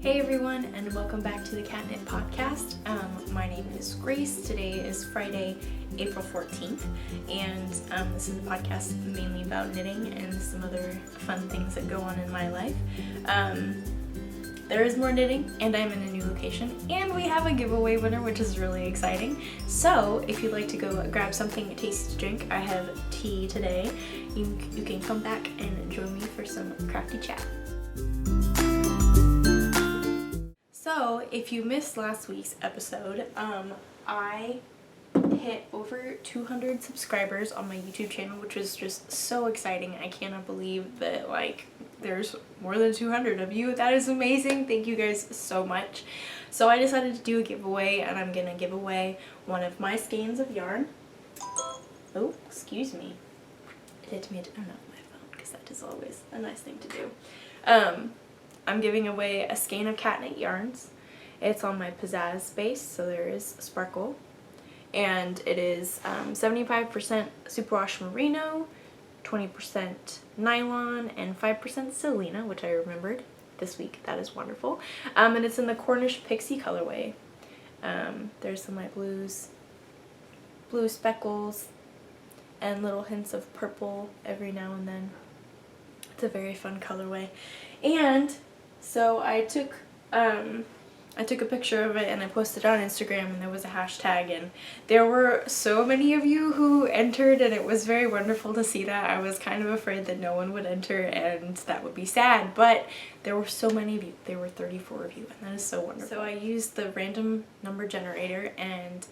Hey everyone, and welcome back to the Catnip Podcast. My name is Grace. Today is Friday, April 14th, and this is a podcast mainly about knitting and some other fun things that go on in my life. There is more knitting, and I'm in a new location, and we have a giveaway winner, which is really exciting. So if you'd like to go grab something tasty to drink, I have tea today. You can come back and join me for some crafty chat. So, if you missed last week's episode, I hit over 200 subscribers on my YouTube channel, which was just so exciting. I cannot believe that, there's more than 200 of you. That is amazing. Thank you guys so much. So I decided to do a giveaway, and I'm gonna give away one of my skeins of yarn. Oh, excuse me. I did me to turn off my phone, because that is always a nice thing to do. I'm giving away a skein of catnip yarns. It's on my pizzazz base, so there is sparkle. And it is 75% superwash merino, 20% nylon, and 5% selena, which I remembered this week. That is wonderful. And it's in the Cornish Pixie colorway. There's some light blues, blue speckles, and little hints of purple every now and then. It's a very fun colorway. And so I took a picture of it and I posted it on Instagram, and there was a hashtag, and there were so many of you who entered, and it was very wonderful to see that. I was kind of afraid that no one would enter and that would be sad, but there were so many of you. There were 34 of you, and that is so wonderful. So I used the random number generator, and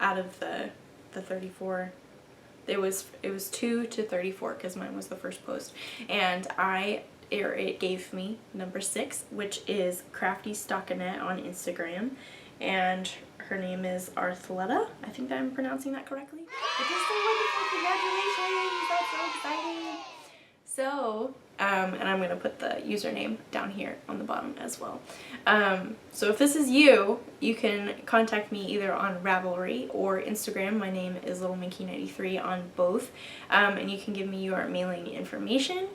out of the 34, it was 2 to 34 because mine was the first post, and it gave me number 6, which is Crafty Stockinette on Instagram, and her name is Arthletta. I think I'm pronouncing that correctly. Which is so wonderful. Congratulations! That's so exciting. So, and I'm gonna put the username down here on the bottom as well. So if this is you, you can contact me either on Ravelry or Instagram. My name is LittleMinky93 on both, and you can give me your mailing information.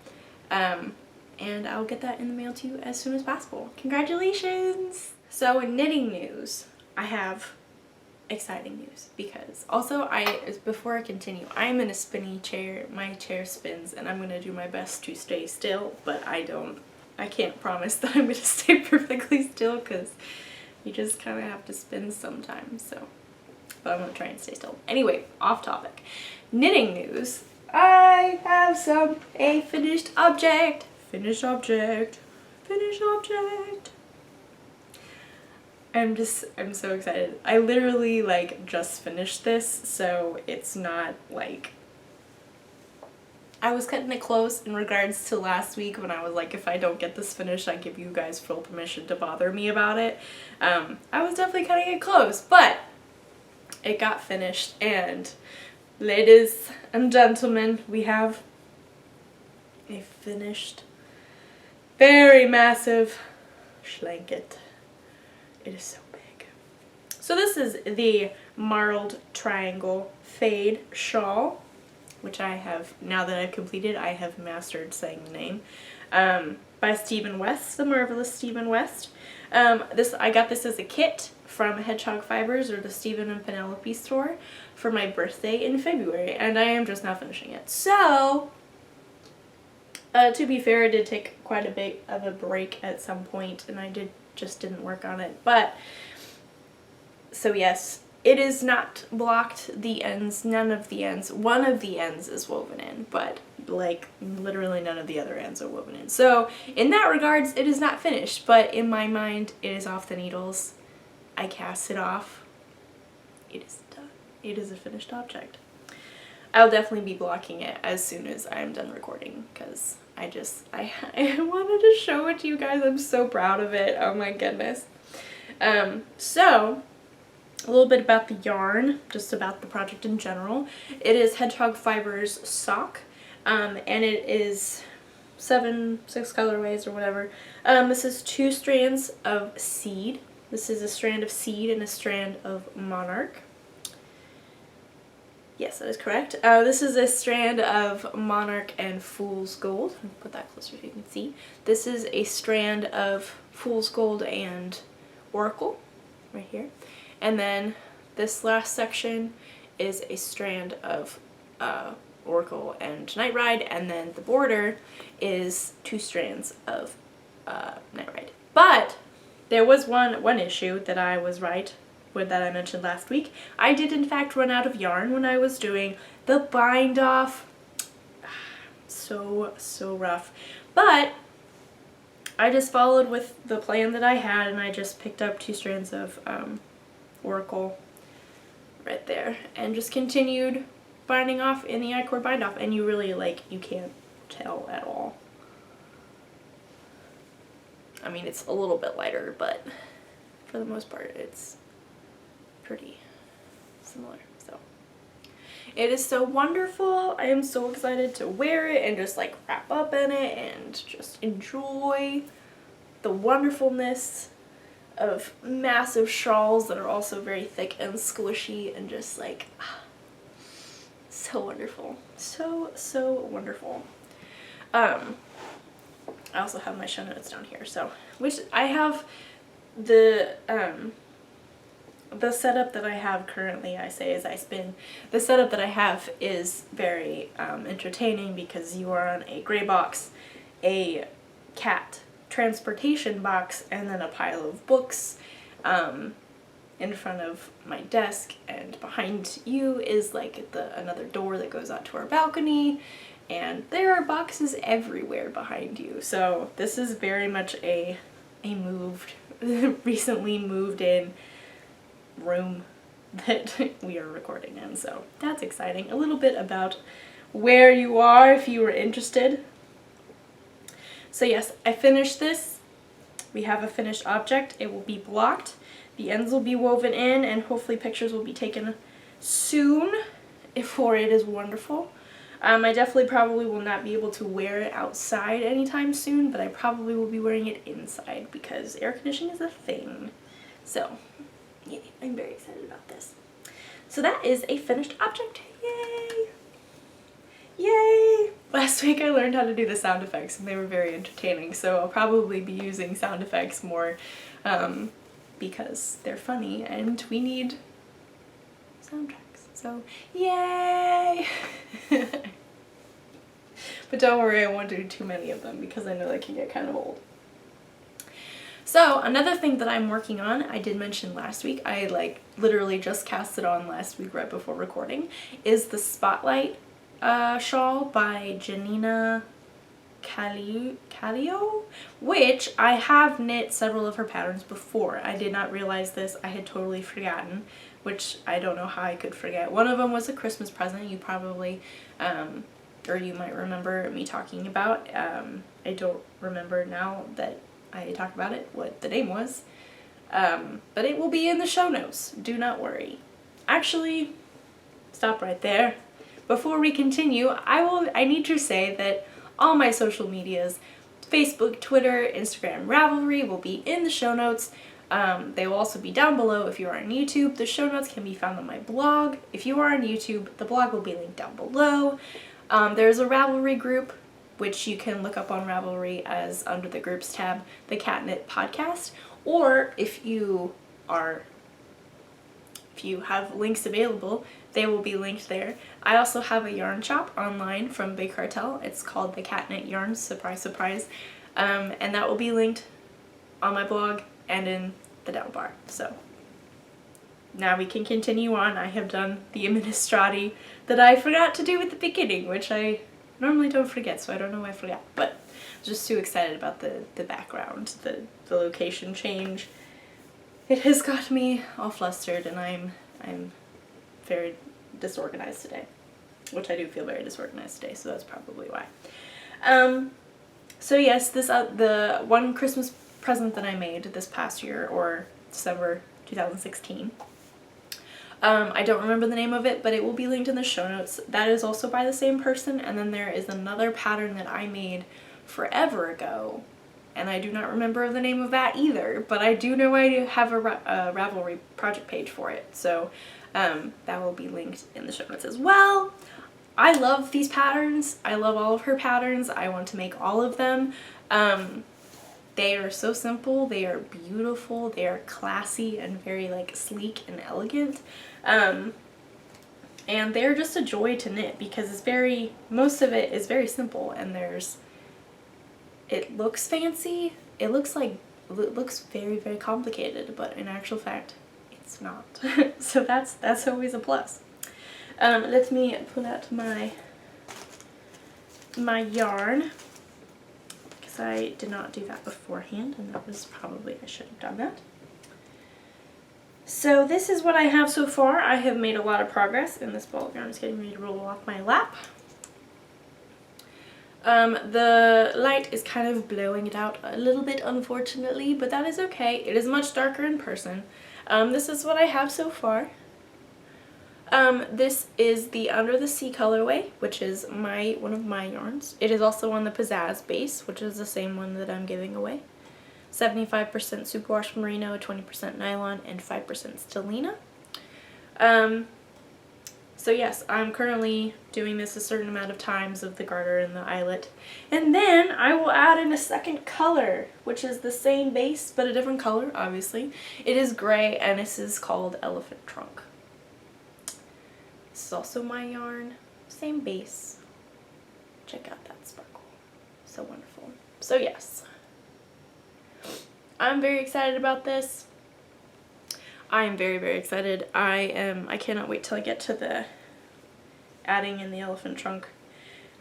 And I'll get that in the mail to you as soon as possible. Congratulations! So in knitting news, I have exciting news, because also before I continue, I'm in a spinny chair. My chair spins, and I'm gonna do my best to stay still, but I can't promise that I'm gonna stay perfectly still, because you just kind of have to spin sometimes, so. But I'm gonna try and stay still. Anyway, off topic. Knitting news. I have a finished object. Finished object. Finished object. I'm so excited. I literally just finished this, so it's not I was cutting it close in regards to last week when I was like, if I don't get this finished, I give you guys full permission to bother me about it. I was definitely cutting it close, but it got finished, and ladies and gentlemen, we have a finished, very massive blanket. It is so big. So this is the Marled Triangle Fade Shawl, which I have, now that I've completed, I have mastered saying the name, by Stephen West, the marvelous Stephen West. I got this as a kit from Hedgehog Fibers, or the Stephen and Penelope store, for my birthday in February, and I am just now finishing it. So, to be fair, I did take quite a bit of a break at some point, and I just didn't work on it, but, so yes, it is not blocked, the ends, none of the ends. One of the ends is woven in, but literally none of the other ends are woven in. So in that regards, it is not finished, but in my mind, it is off the needles. I cast it off. It is done. It is a finished object. I'll definitely be blocking it as soon as I'm done recording, because I wanted to show it to you guys. I'm so proud of it. Oh my goodness. So a little bit about the yarn, just about the project in general. It is Hedgehog Fibers sock, and it is 6 colorways or whatever. This is 2 strands of seed. This is a strand of seed and a strand of monarch. Yes, that is correct. This is a strand of Monarch and Fool's Gold. I'll put that closer so you can see. This is a strand of Fool's Gold and Oracle, right here. And then this last section is a strand of Oracle and Night Ride, and then the border is 2 strands of Night Ride. But there was one issue that I was right with that I mentioned last week. I did in fact run out of yarn when I was doing the bind off. So rough. But I just followed with the plan that I had, and I just picked up 2 strands of Oracle right there and just continued binding off in the I-cord bind off, and you really, like, you can't tell at all. I mean, it's a little bit lighter, but for the most part it's pretty similar. So it is so wonderful. I am so excited to wear it and just like wrap up in it and just enjoy the wonderfulness of massive shawls that are also very thick and squishy and just like so wonderful. So wonderful. I also have my show notes down here, so which I have the setup that I have currently, I say as I spin, the setup that I have is very entertaining because you are on a gray box, a cat transportation box, and then a pile of books in front of my desk, and behind you is like another door that goes out to our balcony, and there are boxes everywhere behind you. So this is very much a recently moved in room that we are recording in, so that's exciting. A little bit about where you are if you were interested. So yes, I finished this. We have a finished object. It will be blocked. The ends will be woven in, and hopefully pictures will be taken soon, for it is wonderful. I definitely probably will not be able to wear it outside anytime soon, but I probably will be wearing it inside because air conditioning is a thing. So yeah, I'm very excited about this. So that is a finished object. Yay! Yay! Last week I learned how to do the sound effects and they were very entertaining, so I'll probably be using sound effects more because they're funny and we need soundtracks. So yay! But don't worry, I won't do too many of them because I know they can get kind of old. So another thing that I'm working on, I did mention last week, I like literally just cast it on last week right before recording, is the Spotlight shawl by Janina Callio, which I have knit several of her patterns before. I did not realize this. I had totally forgotten, which I don't know how I could forget. One of them was a Christmas present. You probably, or you might remember me talking about. I don't remember now that I talked about it, what the name was. But it will be in the show notes. Do not worry. Actually, stop right there. Before we continue, I need to say that all my social medias, Facebook, Twitter, Instagram, Ravelry, will be in the show notes. They will also be down below if you are on YouTube. The show notes can be found on my blog. If you are on YouTube, the blog will be linked down below. There's a Ravelry group, which you can look up on Ravelry as under the groups tab, the Cat Knit Podcast. Or if you have links available, they will be linked there. I also have a yarn shop online from Big Cartel. It's called the Cat Knit Yarns, surprise, surprise. And that will be linked on my blog and in the down bar. So now we can continue on. I have done the amministrati that I forgot to do at the beginning, which I normally don't forget, so I don't know why I forgot. But I'm just too excited about the background, the location change. It has got me all flustered, and I'm very disorganized today, which I do feel very disorganized today, so that's probably why. So yes, this the one Christmas present that I made this past year, or December 2016. I don't remember the name of it, but it will be linked in the show notes. That is also by the same person, and then there is another pattern that I made forever ago, and I do not remember the name of that either, but I do know I have a Ravelry project page for it. So That will be linked in the show notes as well. I love these patterns. I love all of her patterns. I want to make all of them. They are so simple. They are beautiful. They are classy and very like sleek and elegant. And they're just a joy to knit because most of it is very simple, and it looks fancy. It looks very, very complicated, but in actual fact, it's not. So that's always a plus. Let me pull out my yarn, because I did not do that beforehand, and that was probably, I should have done that. So this is what I have so far. I have made a lot of progress, and this ball of yarn is getting ready to roll off my lap. The light is kind of blowing it out a little bit, unfortunately, but that is okay. It is much darker in person. This is what I have so far. This is the Under the Sea colorway, which is one of my yarns. It is also on the Pizzazz base, which is the same one that I'm giving away. 75% superwash merino, 20% nylon, and 5% stellina. So yes, I'm currently doing this a certain amount of times of the garter and the eyelet. And then I will add in a second color, which is the same base, but a different color, obviously. It is gray, and this is called Elephant Trunk. This is also my yarn, same base. Check out that sparkle, so wonderful. So yes, I'm very excited about this. I am very, very excited. I cannot wait till I get to the adding in the elephant trunk,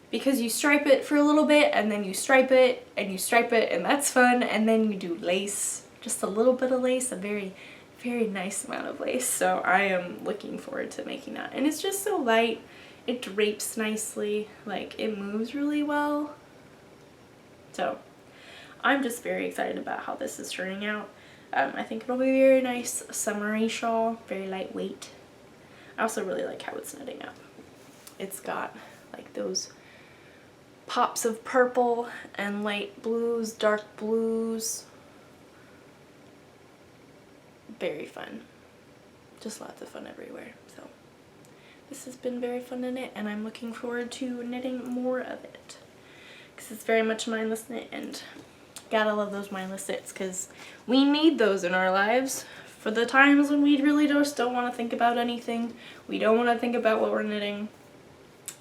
because you stripe it for a little bit, and then you stripe it, and you stripe it, and that's fun, and then you do lace, just a little bit of lace, a very, very nice amount of lace. So I am looking forward to making that, and it's just so light. It drapes nicely, like it moves really well. So I'm just very excited about how this is turning out. I think it'll be a very nice summery shawl, very lightweight. I also really like how it's knitting up. It's got like those pops of purple and light blues, dark blues. Very fun. Just lots of fun everywhere. So this has been very fun to knit, and I'm looking forward to knitting more of it, because it's very much mindless knit, and gotta love those mindless knits, because we need those in our lives for the times when we really just don't want to think about anything. We don't want to think about what we're knitting.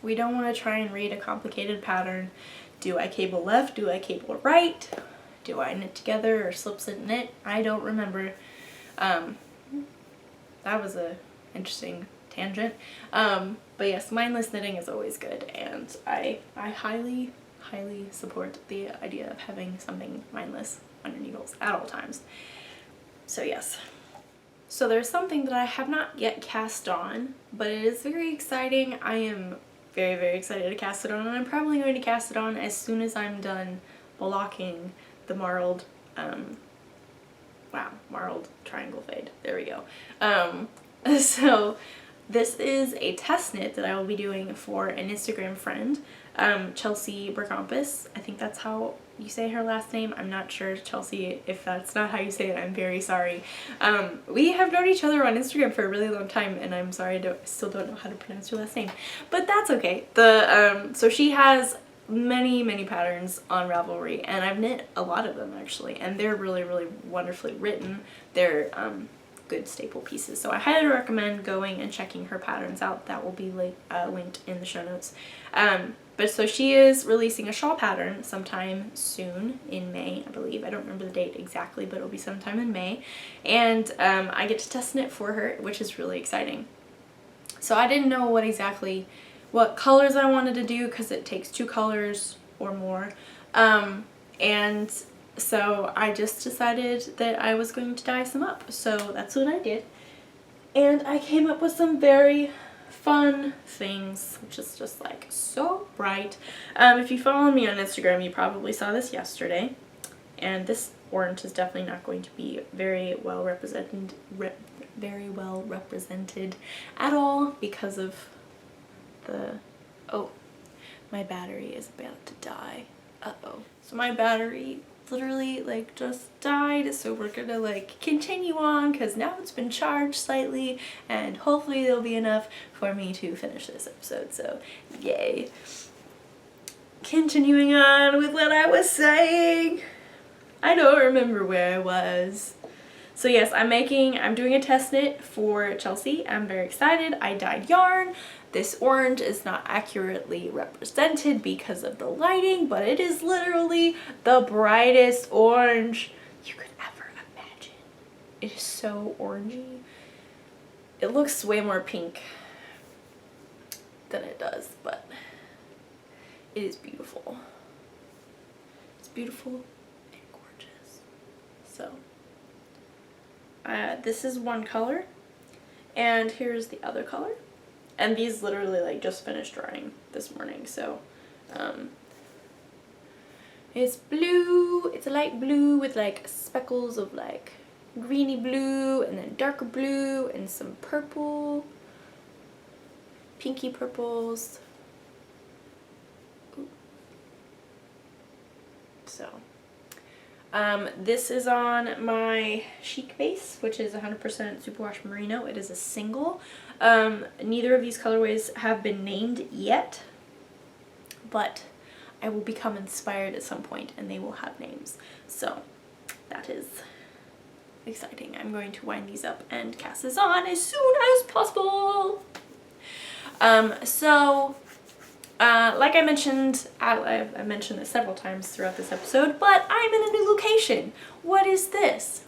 We don't want to try and read a complicated pattern. Do I cable left? Do I cable right? Do I knit together or slip stitch knit? I don't remember. That was a interesting tangent. But yes, mindless knitting is always good, and I highly support the idea of having something mindless on your needles at all times. So yes. So there's something that I have not yet cast on, but it is very exciting. I am very, very excited to cast it on, and I'm probably going to cast it on as soon as I'm done blocking the marled, marled triangle fade. There we go. So this is a test knit that I will be doing for an Instagram friend, Chelsea Bergampus. I think that's how you say her last name. I'm not sure, Chelsea. If that's not how you say it, I'm very sorry. We have known each other on Instagram for a really long time, and I'm sorry, I still don't know how to pronounce her last name, but that's okay. So she has many patterns on Ravelry, and I've knit a lot of them actually, and they're really wonderfully written. They're good staple pieces, so I highly recommend going and checking her patterns out. That will be linked in the show notes. But so she is releasing a shawl pattern sometime soon in May, I believe. I don't remember the date exactly, but it'll be sometime in May, and I get to test knit for her, which is really exciting. So I didn't know what colors I wanted to do, because it takes 2 colors or more, and so I just decided that I was going to dye some up. So that's what I did, and I came up with some very fun things, which is just like so bright. If you follow me on Instagram, you probably saw this yesterday, and this orange is definitely not going to be very well represented at all, because of my battery is about to die. So my battery literally like just died, so we're gonna like continue on because now it's been charged slightly and hopefully there'll be enough for me to finish this episode, so yay. Continuing on with what I was saying. I don't remember where I was. So yes, I'm doing a test knit for Chelsea. I'm very excited. I dyed yarn. This orange is not accurately represented because of the lighting, but it is literally the brightest orange you could ever imagine. It is so orangey. It looks way more pink than it does, but it is beautiful. It's beautiful and gorgeous. So this is one color, and here's the other color, and these literally like just finished drying this morning. So it's blue, it's a light blue with like speckles of like greeny blue and then darker blue and some purple, pinky purples. Ooh. So this is on my chic base, which is 100% superwash merino. It is a single. Neither of these colorways have been named yet, but I will become inspired at some point and they will have names. So that is exciting. I'm going to wind these up and cast this on as soon as possible. Like I mentioned, I mentioned this several times throughout this episode, but I'm in a new location. What is this?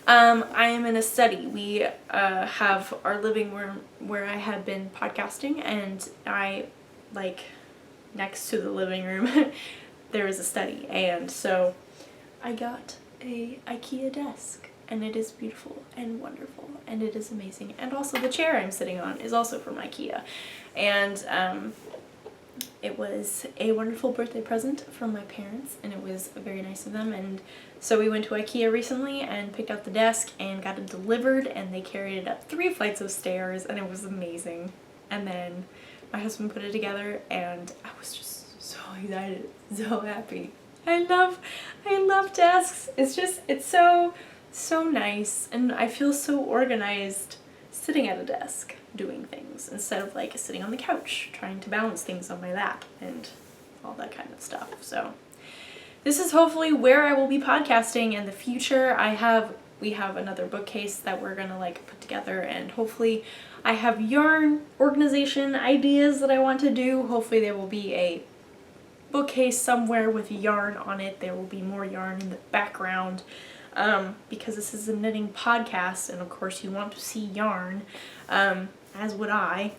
I am in a study. We have our living room where I had been podcasting, and next to the living room there is a study, and so I got a IKEA desk, and it is beautiful and wonderful and it is amazing. And also the chair I'm sitting on is also from IKEA, and it was a wonderful birthday present from my parents, and it was very nice of them. And so we went to IKEA recently and picked out the desk and got it delivered, and they carried it up 3 flights of stairs, and it was amazing. And then my husband put it together, and I was just so excited, so happy. I love desks. It's so nice, and I feel so organized sitting at a desk doing things instead of like sitting on the couch trying to balance things on my lap and all that kind of stuff. So this is hopefully where I will be podcasting in the future. We have another bookcase that we're gonna like put together, and hopefully I have yarn organization ideas that I want to do. Hopefully there will be a bookcase somewhere with yarn on it. There will be more yarn in the background, because this is a knitting podcast, and of course you want to see yarn, as would I.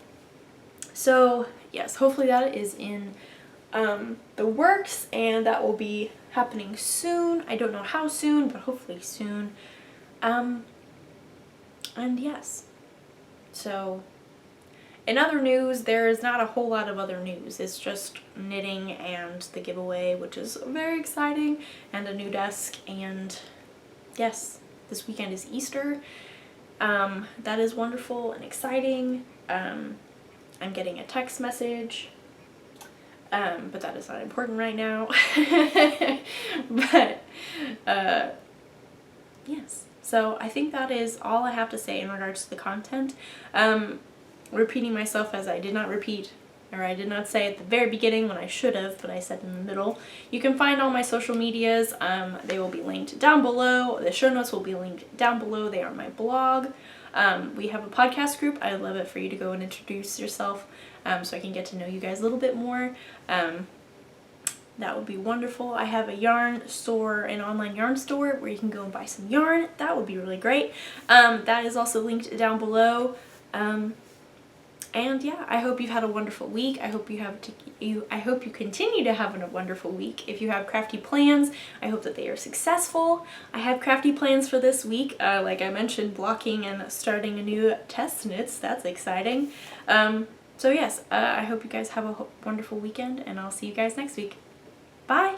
So yes, hopefully that is in the works, and that will be happening soon. I don't know how soon, but hopefully soon. And yes, so in other news, there is not a whole lot of other news. It's just knitting and the giveaway, which is very exciting, and a new desk, and yes, this weekend is Easter. That is wonderful and exciting. I'm getting a text message, but that is not important right now. But yes, so I think that is all I have to say in regards to the content. Repeating myself as I did not repeat, or I did not say at the very beginning when I should have, but I said in the middle. You can find all my social medias. They will be linked down below. The show notes will be linked down below. They are my blog. We have a podcast group. I'd love it for you to go and introduce yourself, so I can get to know you guys a little bit more. That would be wonderful. I have a yarn store, an online yarn store where you can go and buy some yarn. That would be really great. That is also linked down below. And yeah, I hope you've had a wonderful week. I hope you continue to have a wonderful week. If you have crafty plans, I hope that they are successful. I have crafty plans for this week. Like I mentioned, blocking and starting a new test knits. That's exciting. So yes, I hope you guys have a wonderful weekend, and I'll see you guys next week. Bye!